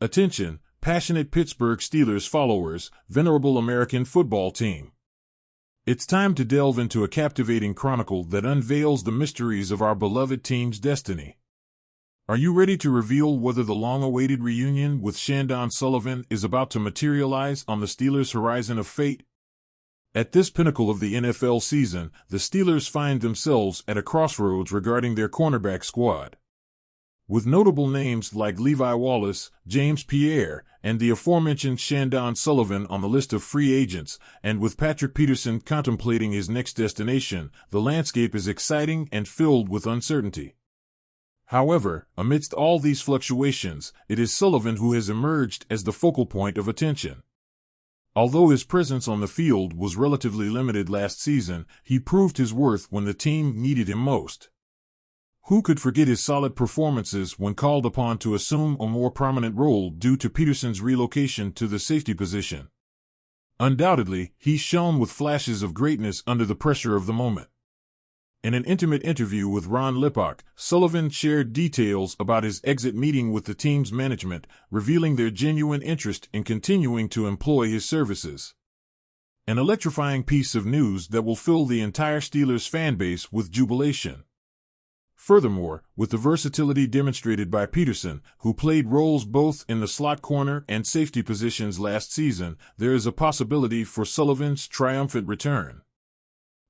Attention, passionate Pittsburgh Steelers followers, venerable American football team. It's time to delve into a captivating chronicle that unveils the mysteries of our beloved team's destiny. Are you ready to reveal whether the long-awaited reunion with Shandon Sullivan is about to materialize on the Steelers' horizon of fate? At this pinnacle of the NFL season, the Steelers find themselves at a crossroads regarding their cornerback squad. With notable names like Levi Wallace, James Pierre, and the aforementioned Shandon Sullivan on the list of free agents, and with Patrick Peterson contemplating his next destination, the landscape is exciting and filled with uncertainty. However, amidst all these fluctuations, it is Sullivan who has emerged as the focal point of attention. Although his presence on the field was relatively limited last season, he proved his worth when the team needed him most. Who could forget his solid performances when called upon to assume a more prominent role due to Peterson's relocation to the safety position? Undoubtedly, he shone with flashes of greatness under the pressure of the moment. In an intimate interview with Ron Lippock, Sullivan shared details about his exit meeting with the team's management, revealing their genuine interest in continuing to employ his services. An electrifying piece of news that will fill the entire Steelers fanbase with jubilation. Furthermore, with the versatility demonstrated by Peterson, who played roles both in the slot corner and safety positions last season, there is a possibility for Sullivan's triumphant return.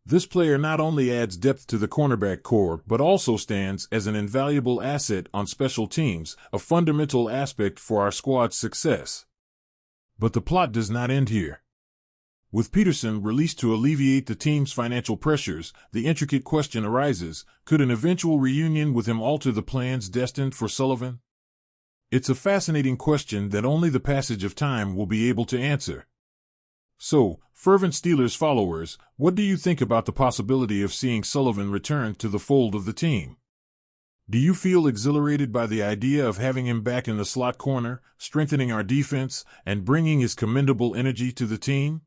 This player not only adds depth to the cornerback core but also stands as an invaluable asset on special teams, a fundamental aspect for our squad's success. But the plot does not end here. With Peterson released to alleviate the team's financial pressures, the intricate question arises, could an eventual reunion with him alter the plans destined for Sullivan? It's a fascinating question that only the passage of time will be able to answer. So, fervent Steelers followers, what do you think about the possibility of seeing Sullivan return to the fold of the team? Do you feel exhilarated by the idea of having him back in the slot corner, strengthening our defense, and bringing his commendable energy to the team?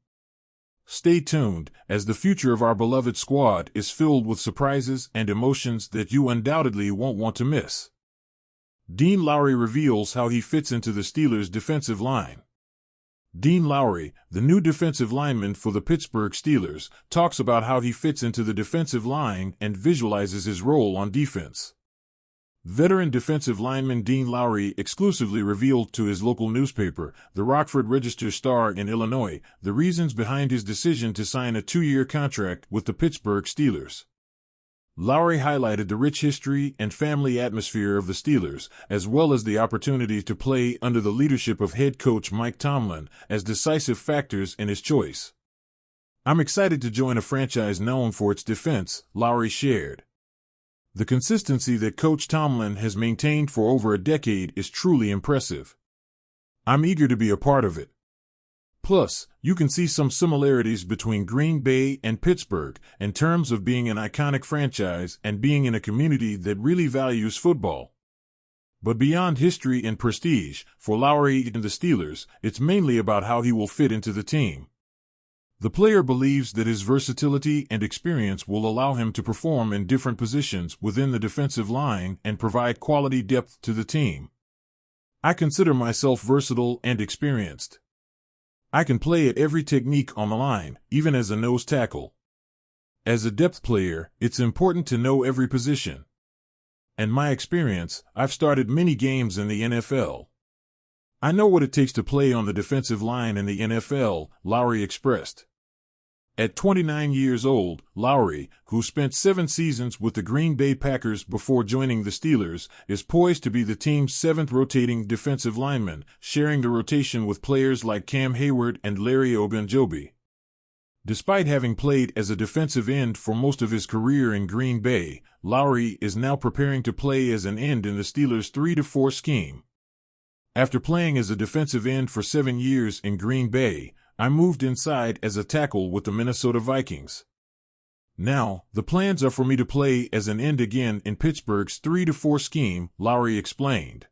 Stay tuned, as the future of our beloved squad is filled with surprises and emotions that you undoubtedly won't want to miss. Dean Lowry reveals how he fits into the Steelers' defensive line. Dean Lowry, the new defensive lineman for the Pittsburgh Steelers, talks about how he fits into the defensive line and visualizes his role on defense. Veteran defensive lineman Dean Lowry exclusively revealed to his local newspaper, the Rockford Register-Star in Illinois, the reasons behind his decision to sign a 2-year contract with the Pittsburgh Steelers. Lowry highlighted the rich history and family atmosphere of the Steelers, as well as the opportunity to play under the leadership of head coach Mike Tomlin, as decisive factors in his choice. "I'm excited to join a franchise known for its defense," Lowry shared. "The consistency that Coach Tomlin has maintained for over a decade is truly impressive. I'm eager to be a part of it. Plus, you can see some similarities between Green Bay and Pittsburgh in terms of being an iconic franchise and being in a community that really values football." But beyond history and prestige, for Lowry and the Steelers, it's mainly about how he will fit into the team. The player believes that his versatility and experience will allow him to perform in different positions within the defensive line and provide quality depth to the team. "I consider myself versatile and experienced. I can play at every technique on the line, even as a nose tackle. As a depth player, it's important to know every position. And my experience, I've started many games in the NFL. I know what it takes to play on the defensive line in the NFL," Lowry expressed. At 29 years old, Lowry, who spent 7 seasons with the Green Bay Packers before joining the Steelers, is poised to be the team's 7th rotating defensive lineman, sharing the rotation with players like Cam Hayward and Larry Ogunjobi. Despite having played as a defensive end for most of his career in Green Bay, Lowry is now preparing to play as an end in the Steelers' 3-4 scheme. "After playing as a defensive end for 7 years in Green Bay, I moved inside as a tackle with the Minnesota Vikings. Now, the plans are for me to play as an end again in Pittsburgh's 3-4 scheme," Lowry explained.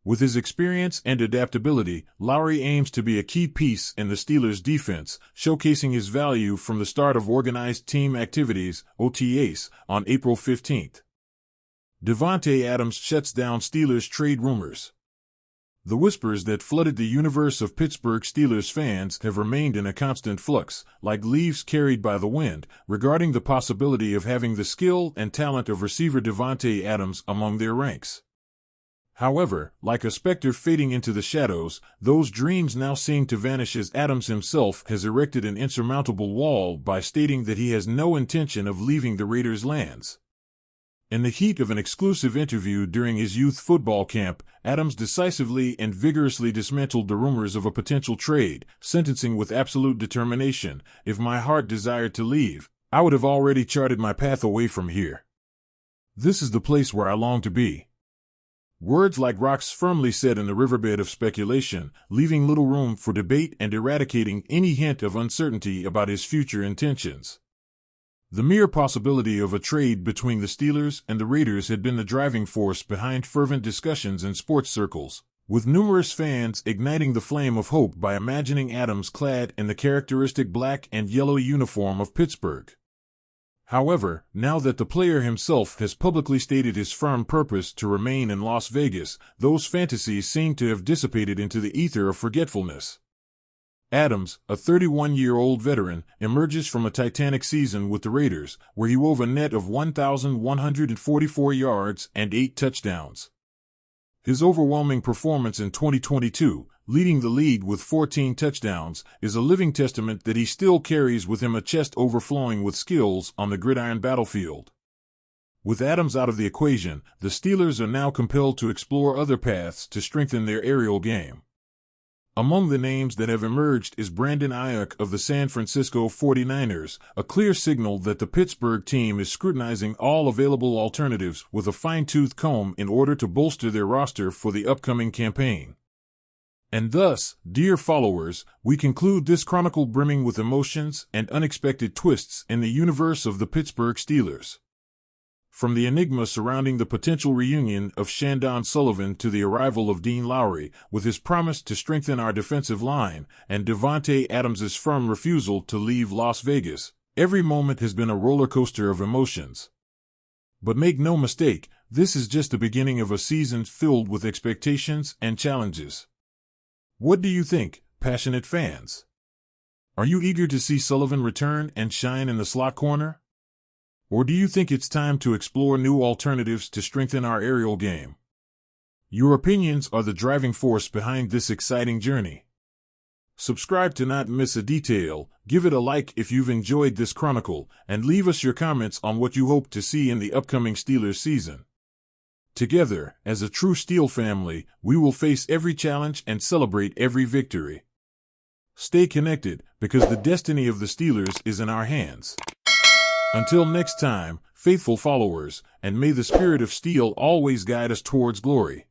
With his experience and adaptability, Lowry aims to be a key piece in the Steelers' defense, showcasing his value from the start of organized team activities, OTAs, on April 15. Devonte Adams shuts down Steelers trade rumors. The whispers that flooded the universe of Pittsburgh Steelers fans have remained in a constant flux, like leaves carried by the wind, regarding the possibility of having the skill and talent of receiver Devonte Adams among their ranks. However, like a specter fading into the shadows, those dreams now seem to vanish as Adams himself has erected an insurmountable wall by stating that he has no intention of leaving the Raiders' lands. In the heat of an exclusive interview during his youth football camp, Adams decisively and vigorously dismantled the rumors of a potential trade, sentencing with absolute determination, "If my heart desired to leave, I would have already charted my path away from here. This is the place where I long to be." Words like rocks firmly set in the riverbed of speculation, leaving little room for debate and eradicating any hint of uncertainty about his future intentions. The mere possibility of a trade between the Steelers and the Raiders had been the driving force behind fervent discussions in sports circles, with numerous fans igniting the flame of hope by imagining Adams clad in the characteristic black and yellow uniform of Pittsburgh. However, now that the player himself has publicly stated his firm purpose to remain in Las Vegas, those fantasies seem to have dissipated into the ether of forgetfulness. Adams, a 31-year-old veteran, emerges from a titanic season with the Raiders, where he wove a net of 1,144 yards and 8 touchdowns. His overwhelming performance in 2022, leading the league with 14 touchdowns, is a living testament that he still carries with him a chest overflowing with skills on the gridiron battlefield. With Adams out of the equation, the Steelers are now compelled to explore other paths to strengthen their aerial game. Among the names that have emerged is Brandon Ayuk of the San Francisco 49ers, a clear signal that the Pittsburgh team is scrutinizing all available alternatives with a fine-tooth comb in order to bolster their roster for the upcoming campaign. And thus, dear followers, we conclude this chronicle brimming with emotions and unexpected twists in the universe of the Pittsburgh Steelers. From the enigma surrounding the potential reunion of Shandon Sullivan to the arrival of Dean Lowry, with his promise to strengthen our defensive line, and Devonte Adams' firm refusal to leave Las Vegas, every moment has been a roller coaster of emotions. But make no mistake, this is just the beginning of a season filled with expectations and challenges. What do you think, passionate fans? Are you eager to see Sullivan return and shine in the slot corner? Or do you think it's time to explore new alternatives to strengthen our aerial game? Your opinions are the driving force behind this exciting journey. Subscribe to not miss a detail, give it a like if you've enjoyed this chronicle, and leave us your comments on what you hope to see in the upcoming Steelers season. Together, as a true Steel family, we will face every challenge and celebrate every victory. Stay connected, because the destiny of the Steelers is in our hands. Until next time, faithful followers, and may the spirit of steel always guide us towards glory.